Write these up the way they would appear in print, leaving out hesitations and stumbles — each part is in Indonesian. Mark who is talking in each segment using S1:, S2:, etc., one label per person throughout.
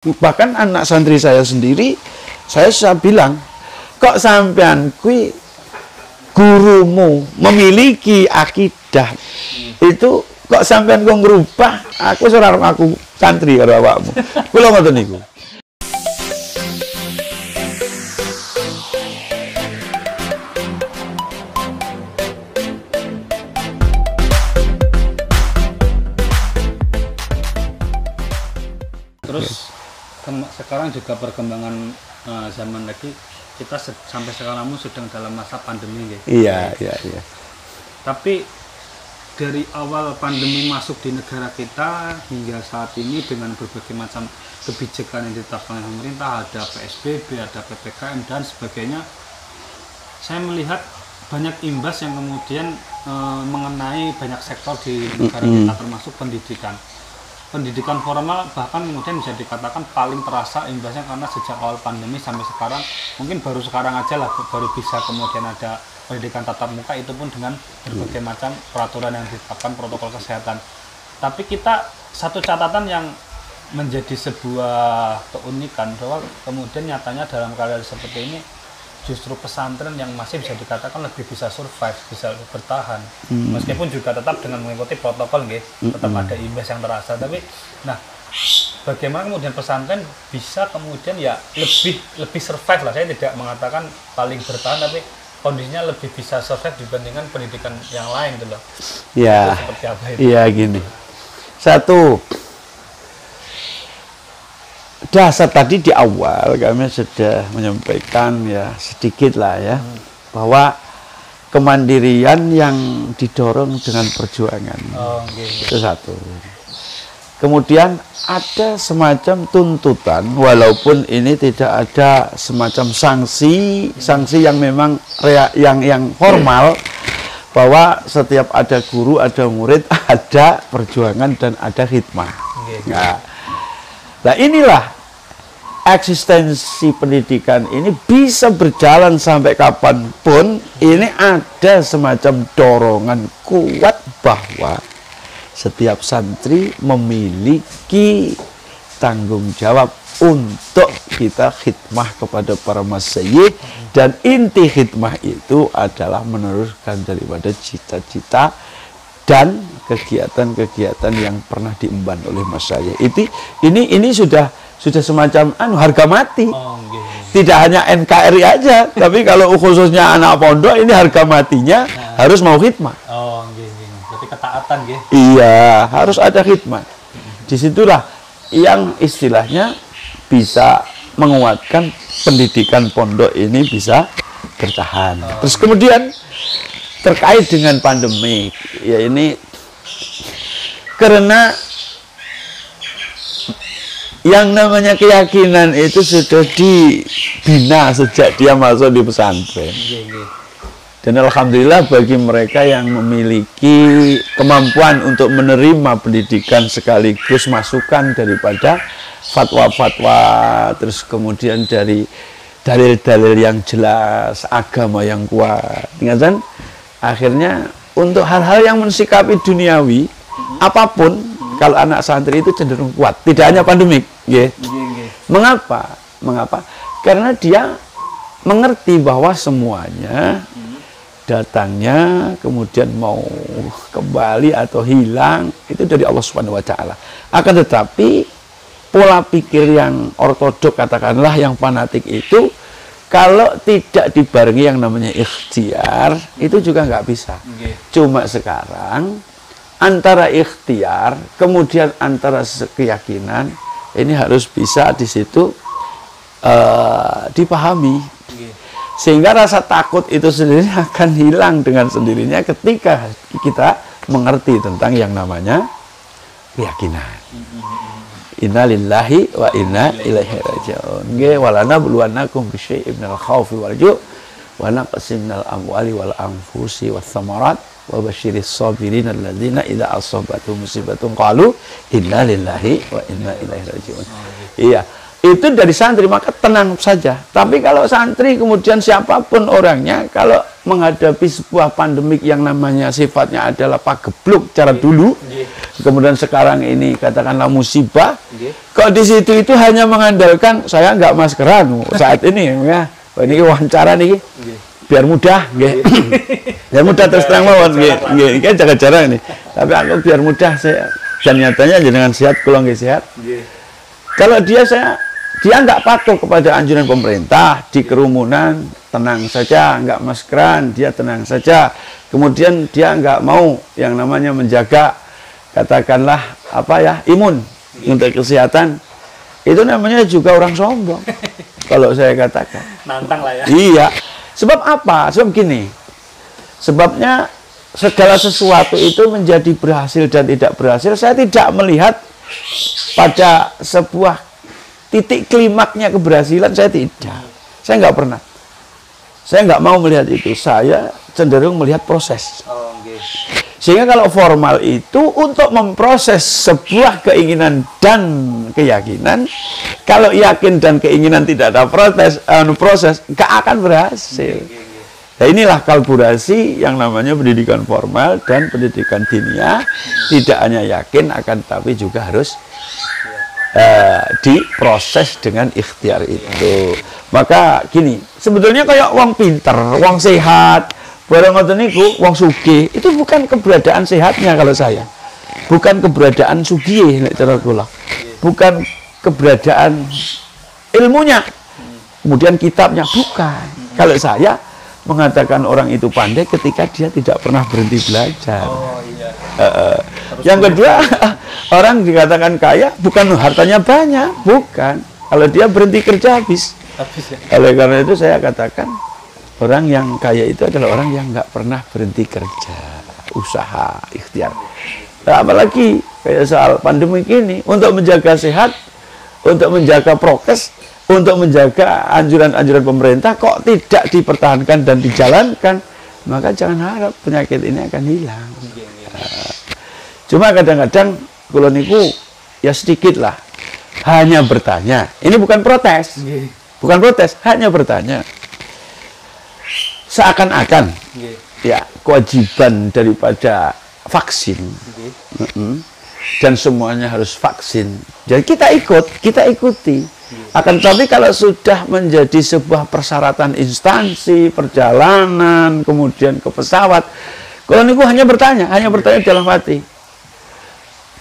S1: Bahkan anak santri saya sendiri, saya bilang, kok sampean kui gurumu memiliki akidah itu kok sampean kok ngerubah, aku seorang aku santri karo awakmu. Kula ngoten niku.
S2: Terus sekarang juga perkembangan zaman lagi, kita sampai sekarang sedang dalam masa pandemi gitu.
S1: Iya.
S2: Tapi dari awal pandemi masuk di negara kita hingga saat ini dengan berbagai macam kebijakan yang ditetapkan oleh pemerintah, ada PSBB, ada PPKM dan sebagainya, saya melihat banyak imbas yang kemudian mengenai banyak sektor di negara kita, termasuk pendidikan. Pendidikan formal bahkan kemudian bisa dikatakan paling terasa imbasnya, karena sejak awal pandemi sampai sekarang, mungkin baru sekarang aja lah baru bisa kemudian ada pendidikan tatap muka, itu pun dengan berbagai macam peraturan yang ditetapkan, protokol kesehatan. Tapi kita satu catatan yang menjadi sebuah keunikan bahwa kemudian nyatanya dalam keadaan seperti ini justru pesantren yang masih bisa dikatakan lebih bisa survive, bisa bertahan, meskipun juga tetap dengan mengikuti protokol, tetap ada imbas yang terasa. Tapi, nah, bagaimana kemudian pesantren bisa kemudian ya lebih survive lah. Saya tidak mengatakan paling bertahan, tapi kondisinya lebih bisa survive dibandingkan pendidikan yang lain, gitu loh.
S1: Ya,
S2: seperti apa itu?
S1: Iya gini. Satu, dasar tadi di awal kami sudah menyampaikan ya sedikit lah ya, bahwa kemandirian yang didorong dengan perjuangan. Itu satu. Kemudian ada semacam tuntutan, walaupun ini tidak ada semacam sanksi yang memang yang formal, bahwa setiap ada guru, ada murid, ada perjuangan dan ada hikmah. Nah inilah eksistensi pendidikan ini bisa berjalan sampai kapanpun. Ini ada semacam dorongan kuat bahwa setiap santri memiliki tanggung jawab untuk kita khidmah kepada para masyayikh, dan inti khidmah itu adalah meneruskan daripada cita-cita dan kegiatan-kegiatan yang pernah diemban oleh masyayikh. Ini sudah semacam harga mati. Tidak hanya NKRI aja, tapi kalau khususnya anak pondok ini harga matinya harus mau khidmah.
S2: Berarti ketaatan,
S1: Iya, harus ada khidmah. Disitulah yang istilahnya bisa menguatkan pendidikan pondok ini bisa bertahan. Terus kemudian terkait dengan pandemi, ya ini karena yang namanya keyakinan itu sudah dibina sejak dia masuk di pesantren. Dan alhamdulillah bagi mereka yang memiliki kemampuan untuk menerima pendidikan sekaligus masukan daripada fatwa-fatwa, terus kemudian dari dalil-dalil yang jelas, agama yang kuat. Ingatkan, akhirnya untuk hal-hal yang mensikapi duniawi, apapun, kalau anak santri itu cenderung kuat. Tidak hanya pandemik. Mengapa? Karena dia mengerti bahwa semuanya datangnya kemudian mau kembali atau hilang itu dari Allah Subhanahu wa taala. Akan tetapi pola pikir yang ortodok, katakanlah yang fanatik itu, kalau tidak dibarengi yang namanya ikhtiar, itu juga nggak bisa. Cuma sekarang antara ikhtiar kemudian antara keyakinan ini harus bisa di situ dipahami, sehingga rasa takut itu sendiri akan hilang dengan sendirinya ketika kita mengerti tentang yang namanya keyakinan. Inna lillahi wa inna ilaihi raji'un. Walana buluwanakum bisyai'in minal khaufi wal ju' wa naqsim minal amwali wal anfusi wath thamarat wa basyiris sabirin alladzina idza asabatuhum musibatun qalu inna lillahi wa inna ilaihi raji'un. Iya, itu dari santri, maka tenang saja. Tapi kalau santri kemudian siapapun orangnya, kalau menghadapi sebuah pandemik yang namanya sifatnya adalah pagebluk cara dulu, kemudian sekarang ini katakanlah musibah, kok di situ itu hanya mengandalkan saya nggak maskeran saat ini ya, ini wawancara nih, biar mudah, biar mudah terus terang mawon, kan jaga jarak ini, tapi aku biar mudah saya, dan nyatanya dengan sehat, kalau nggak sehat, kalau dia nggak patuh kepada anjuran pemerintah di kerumunan, tenang saja, nggak maskeran, dia tenang saja. Kemudian dia nggak mau yang namanya menjaga, katakanlah apa ya, imun untuk kesehatan. Itu namanya juga orang sombong. Kalau saya katakan.
S2: Nantang lah ya.
S1: Iya. Sebab apa? Sebab gini. Sebabnya segala sesuatu itu menjadi berhasil dan tidak berhasil. Saya tidak melihat pada sebuah titik klimaknya keberhasilan, saya tidak. Saya nggak pernah. Saya nggak mau melihat itu. Saya cenderung melihat proses. Sehingga kalau formal itu untuk memproses sebuah keinginan dan keyakinan, kalau yakin dan keinginan tidak ada proses, nggak akan berhasil. Nah, inilah kalkulasi yang namanya pendidikan formal dan pendidikan diniyah. Tidak hanya yakin, akan tapi juga harus diproses dengan ikhtiar itu. Maka gini, sebetulnya kayak wong pinter, wong sehat, barang ngoten niku, wong sugih, itu bukan keberadaan sehatnya kalau saya. Bukan keberadaan sugih nek cara kula. Bukan keberadaan ilmunya. Kemudian kitabnya bukan. Kalau saya mengatakan orang itu pandai ketika dia tidak pernah berhenti belajar. Yang kedua, orang dikatakan kaya bukan hartanya banyak, bukan. Kalau dia berhenti kerja habis. Oleh karena itu saya katakan orang yang kaya itu adalah orang yang nggak pernah berhenti kerja, usaha, ikhtiar. Nah, apalagi kayak soal pandemi ini, untuk menjaga sehat, untuk menjaga prokes, untuk menjaga anjuran-anjuran pemerintah kok tidak dipertahankan dan dijalankan, maka jangan harap penyakit ini akan hilang. Cuma kadang-kadang kula niku ya sedikit lah, hanya bertanya. Ini bukan protes, bukan protes, hanya bertanya. Seakan-akan ya kewajiban daripada vaksin, dan semuanya harus vaksin. Jadi kita ikuti. Akan tetapi kalau sudah menjadi sebuah persyaratan instansi, perjalanan, kemudian ke pesawat, kalau niku hanya bertanya dalam hati.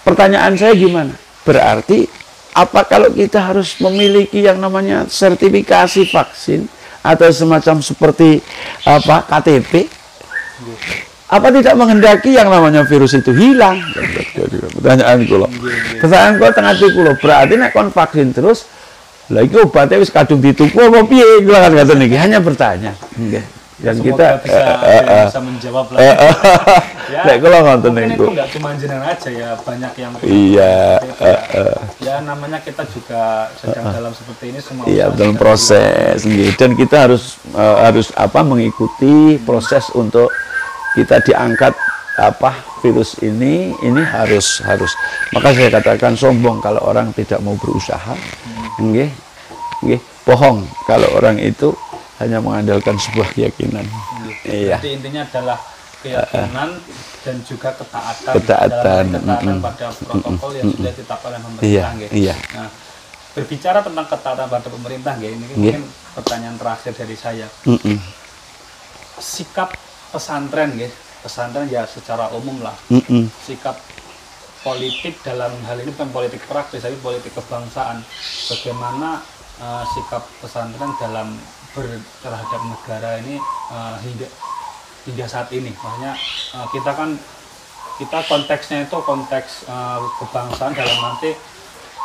S1: Pertanyaan saya gimana? Berarti apa kalau kita harus memiliki yang namanya sertifikasi vaksin atau semacam seperti apa KTP? Apa tidak menghendaki yang namanya virus itu hilang? Pertanyaan kula. Pertanyaan kula tengah hati kula, berarti nek kon vaksin terus lagi obatnya wis kadung dituku apa piye kula kan ngoten niki, hanya bertanya. Nggih. Dan
S2: semoga kita bisa menjawab lah.
S1: Nek kula ngoten niku.
S2: Enggak cuma jenengan aja ya, banyak yang ya namanya kita juga sedang dalam seperti ini semua. Iya, dalam
S1: proses nggih. Dan kita harus mengikuti proses untuk kita diangkat virus ini harus. Maka saya katakan sombong kalau orang tidak mau berusaha. Nggih. Bohong kalau orang itu hanya mengandalkan sebuah keyakinan. Iya.
S2: Jadi intinya adalah keyakinan dan juga ketaatan pada protokol yang sudah ditetapkan oleh pemerintah.
S1: Iya.
S2: Nah, berbicara tentang ketaatan pada pemerintah, ini mungkin pertanyaan terakhir dari saya. Sikap pesantren, pesantren ya secara umum lah. Sikap politik dalam hal ini bukan politik praktis, tapi politik kebangsaan. Bagaimana sikap pesantren dalam terhadap negara ini hingga saat ini, maksudnya kita konteksnya itu konteks kebangsaan, dalam arti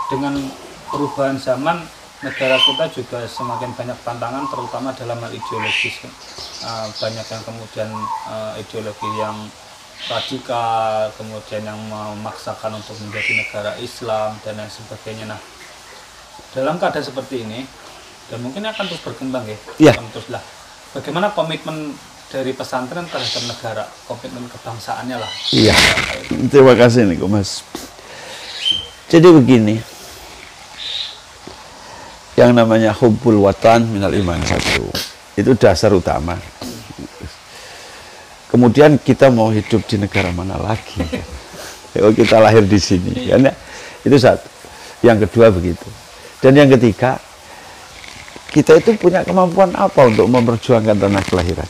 S2: dengan perubahan zaman negara kita juga semakin banyak tantangan, terutama dalam hal ideologis. Banyak yang kemudian ideologi yang radikal, kemudian yang memaksakan untuk menjadi negara Islam dan lain sebagainya. Nah, dalam keadaan seperti ini, dan mungkin akan terus berkembang teruslah. Bagaimana komitmen dari pesantren terhadap negara, komitmen kebangsaannya lah.
S1: Iya. Terima kasih nih Mas. Jadi begini, yang namanya hubbul watan minal iman satu, itu dasar utama. Kemudian kita mau hidup di negara mana lagi? Oh, kita lahir di sini. Kan, ya? Itu satu. Yang kedua begitu. Dan yang ketiga, kita itu punya kemampuan apa untuk memperjuangkan tanah kelahiran?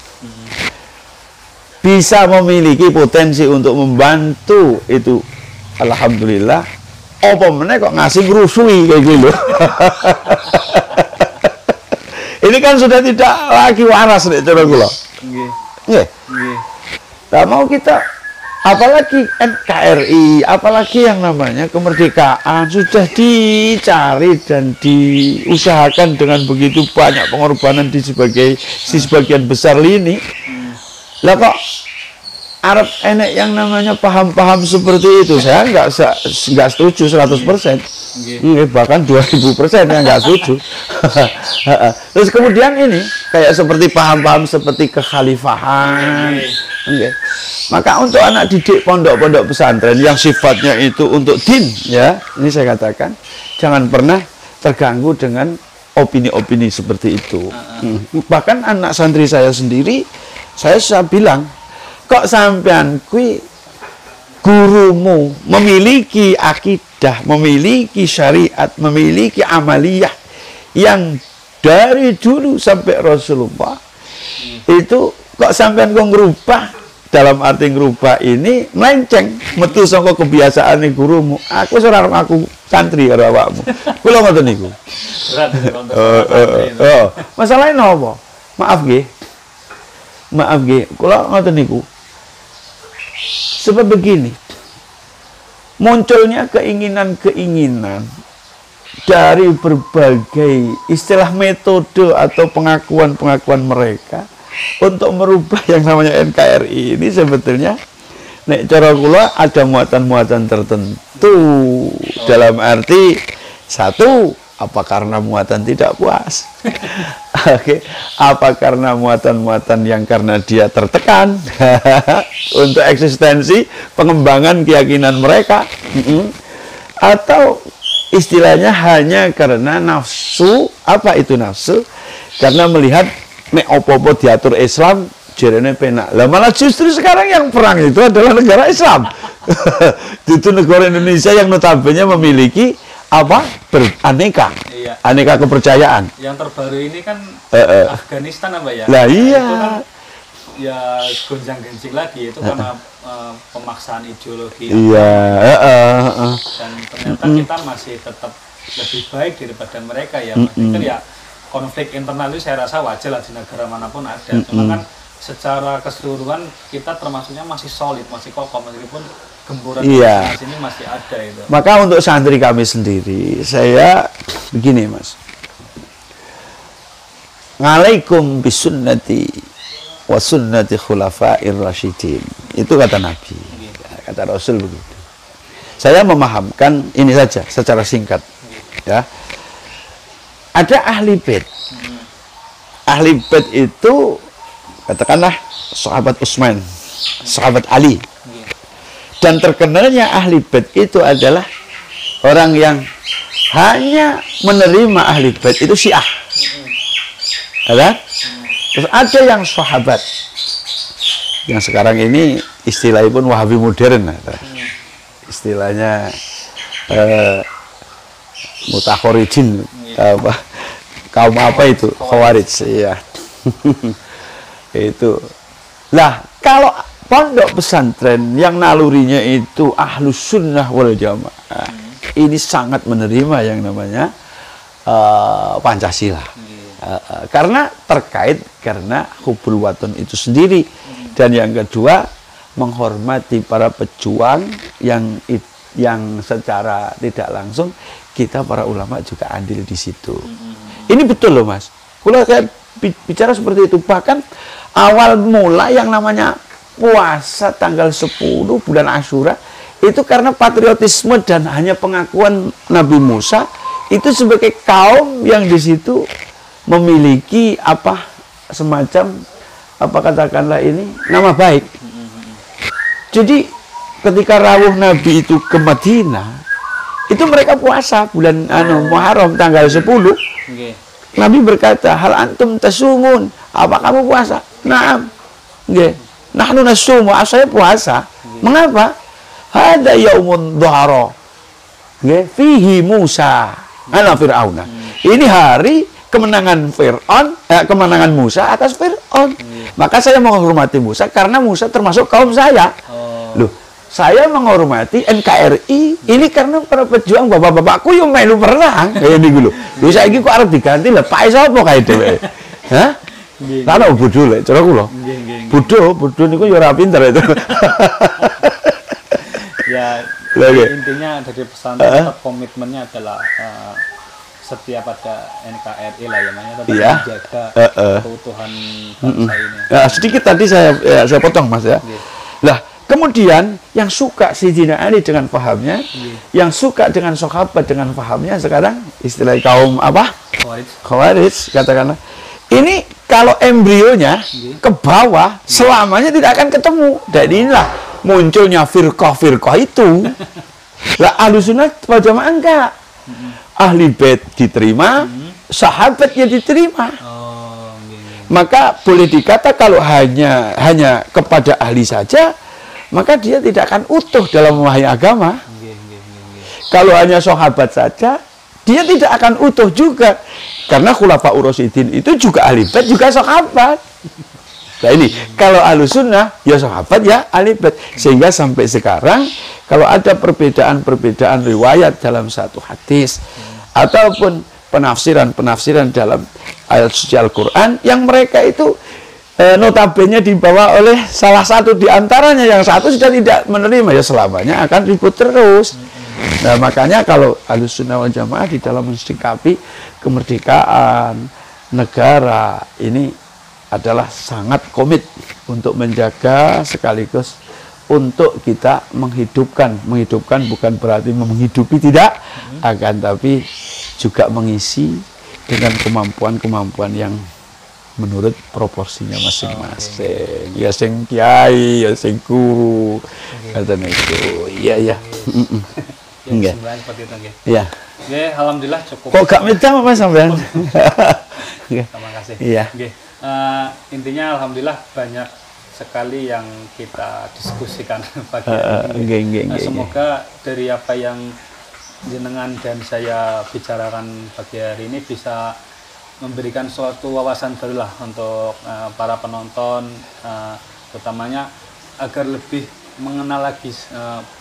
S1: Bisa memiliki potensi untuk membantu itu, alhamdulillah. Apa meneh kok ngasih ngerusui kayak gitu. Ini kan sudah tidak lagi waras nih cara kula. Nggih. Nah, mau kita apalagi NKRI, apalagi yang namanya kemerdekaan sudah dicari dan diusahakan dengan begitu banyak pengorbanan di sebagian besar lini. Lah kok Arab enek yang namanya paham-paham seperti itu, saya nggak setuju 100%. Bahkan 2000% yang nggak setuju. Terus kemudian ini kayak seperti paham-paham seperti kekhalifahan. Maka untuk anak didik pondok-pondok pesantren yang sifatnya itu untuk din, ya, ini saya katakan jangan pernah terganggu dengan opini-opini seperti itu. Bahkan anak santri saya sendiri, saya bilang, kok sampean kui gurumu memiliki akidah, memiliki syariat, memiliki amaliyah yang dari dulu sampai Rasulullah itu kok sampean kok ngerubah, dalam arti ngerubah ini melenceng metu saka kebiasaan gurumu. Aku seorang aku santri karo awakmu. Kula ngoten niku. Masalahnya napa? Maaf nggih, kula ngoten niku. Sebab begini, munculnya keinginan-keinginan dari berbagai istilah metode atau pengakuan-pengakuan mereka untuk merubah yang namanya NKRI ini sebetulnya nek cara kula ada muatan-muatan tertentu. Dalam arti satu, apa karena muatan tidak puas? Oke, apa karena muatan-muatan yang karena dia tertekan untuk eksistensi pengembangan keyakinan mereka, atau istilahnya hanya karena nafsu. Apa itu nafsu? Karena melihat nek opo-opo diatur Islam jerene penak. Lah malah justru sekarang yang perang itu adalah negara Islam. Itu negara Indonesia yang notabene memiliki apa? Beraneka. Iya. Aneka kepercayaan.
S2: Yang terbaru ini kan Afghanistan apa ya?
S1: Lah iya.
S2: Itu kan ya gonjang-ganjing lagi itu karena pemaksaan ideologi.
S1: Iya,
S2: Dan ternyata kita masih tetap lebih baik daripada mereka ya. Kan ya konflik internal itu saya rasa wajar lah di negara manapun ada. Cuma kan secara keseluruhan kita termasuknya masih solid, masih kokoh meskipun gemburan di sini masih ada itu.
S1: Maka untuk santri kami sendiri, saya begini Mas. Ngalaikum bisunnati wa sunnati khulafair rasyidin. Itu kata Nabi. Kata Rasul begitu. Saya memahamkan ini saja secara singkat. Ya. Ada ahli bait. Ahli bait itu katakanlah sahabat Utsman, sahabat Ali. Dan terkenalnya ahli bait itu adalah orang yang hanya menerima ahli bait itu Syiah. Ada? Terus ada yang sahabat. Yang sekarang ini istilahnya pun Wahabi modern. Istilahnya mutakhorijin, apa? Kaum apa itu? Khawarij, ya. Itu. Lah, kalau pondok pesantren yang nalurinya itu ahlus sunnah wal jamaah, ini sangat menerima yang namanya Pancasila. Karena terkait karena hubul waton itu sendiri. Dan yang kedua, menghormati para pejuang yang secara tidak langsung kita para ulama juga andil di situ. Ini betul loh Mas. Kalau saya bicara seperti itu, bahkan awal mula yang namanya puasa tanggal 10 bulan Asyura itu karena patriotisme dan hanya pengakuan Nabi Musa itu sebagai kaum yang di situ memiliki apa semacam apa katakanlah ini nama baik. Jadi ketika rawuh Nabi itu ke Madinah itu mereka puasa bulan Muharram tanggal 10. Nabi berkata, hal antum tasumun, apa kamu puasa? Naam. Nggih. Nahnu nasumu, saya puasa. Mengapa? Hada yaumun dhahara. Nggih, fihi Musa ala Fir'auna. Ini hari kemenangan kemenangan Musa atas Fir'aun. Maka saya menghormati Musa karena Musa termasuk kaum saya. Loh, saya menghormati NKRI ini karena para pejuang bapak-bapakku yang melu perang. Kayak niku lho. Lho saiki kok arep diganti lho, Pak sapa kae dhewe? Hah? Lah bodho lek cara kula. Bodho niku ya ora pinter itu.
S2: Ya, intinya dari pesantren komitmennya adalah setiap ada NKRI lah ya, namanya tetap menjaga keutuhan bangsa ini.
S1: Sedikit tadi saya potong Mas ya. Lah, kemudian yang suka Sayyidina Ali dengan pahamnya, yang suka dengan sahabat dengan pahamnya, sekarang istilah kaum apa? Khawarij katakanlah. Ini kalau embrionya ke bawah selamanya tidak akan ketemu. Dan inilah munculnya firqah-firqah itu. Lah Ahlussunnah wal Jamaah enggak. Ahli bait diterima, sahabat ya diterima. Maka boleh dikata kalau hanya kepada ahli saja, maka dia tidak akan utuh dalam memahami agama. Kalau hanya sahabat saja, dia tidak akan utuh juga. Karena Khulafaur Rasyidin itu juga ahli bait, juga sahabat. Nah ini, kalau Ahlussunnah, ya sahabat, ya ahli bait. Sehingga sampai sekarang, kalau ada perbedaan-perbedaan riwayat dalam satu hadis, ataupun penafsiran-penafsiran dalam ayat suci Al-Quran, yang mereka itu notabene dibawa oleh salah satu di antaranya, yang satu sudah tidak menerima, ya selamanya akan ribut terus. Nah makanya kalau Ahlussunnah wal Jamaah di dalam mensikapi kemerdekaan negara ini adalah sangat komit untuk menjaga sekaligus untuk kita menghidupkan bukan berarti menghidupi tidak, akan tapi juga mengisi dengan kemampuan-kemampuan yang menurut proporsinya masing-masing. Ya sing kiai, ya sing guru, katanya itu. Iya.
S2: Ya, seperti itu nggih.
S1: Iya.
S2: Nggih, alhamdulillah cukup.
S1: Kok gak medam apa sampean?
S2: Terima kasih.
S1: Iya.
S2: Nggih. Intinya alhamdulillah banyak sekali yang kita diskusikan pagi hari ini. Semoga dari apa yang jenengan dan saya bicarakan pagi hari ini bisa memberikan suatu wawasan baru lah untuk para penonton, utamanya agar lebih mengenal lagi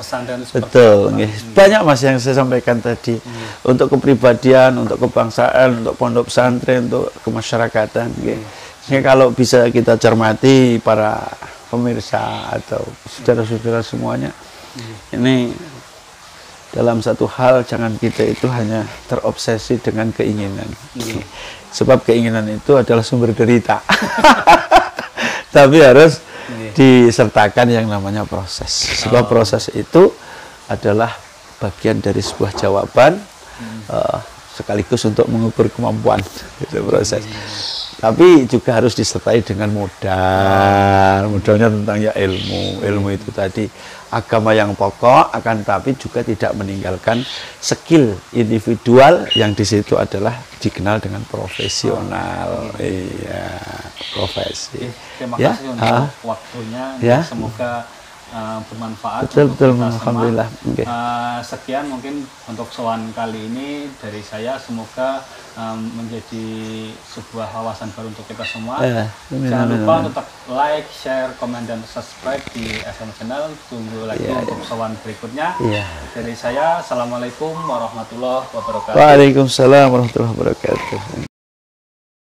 S2: pesantren itu seperti
S1: betul. Banyak Mas yang saya sampaikan tadi untuk kepribadian, untuk kebangsaan, untuk pondok pesantren, untuk kemasyarakatan. Jadi kalau bisa kita cermati para pemirsa atau saudara-saudara semuanya, ini dalam satu hal jangan kita itu hanya terobsesi dengan keinginan. Sebab keinginan itu adalah sumber derita. Tapi harus disertakan yang namanya proses. Sebab proses itu adalah bagian dari sebuah jawaban sekaligus untuk mengukur kemampuan. Itu proses. Tapi juga harus disertai dengan modal. Modalnya tentang ya ilmu. Ilmu itu tadi agama yang pokok, akan tapi juga tidak meninggalkan skill individual yang di situ adalah dikenal dengan profesional. Iya, profesi.
S2: Terima kasih untuk waktunya.
S1: Ya.
S2: Semoga bermanfaat.
S1: Betul, alhamdulillah.
S2: Sekian mungkin untuk soal kali ini dari saya. Semoga menjadi sebuah wawasan baru untuk kita semua. Jangan lupa tetap like, share, komen, dan subscribe di SM Channel. Tunggu lagi untuk soal berikutnya. Dari saya, Assalamualaikum warahmatullahi wabarakatuh.
S1: Waalaikumsalam warahmatullahi wabarakatuh.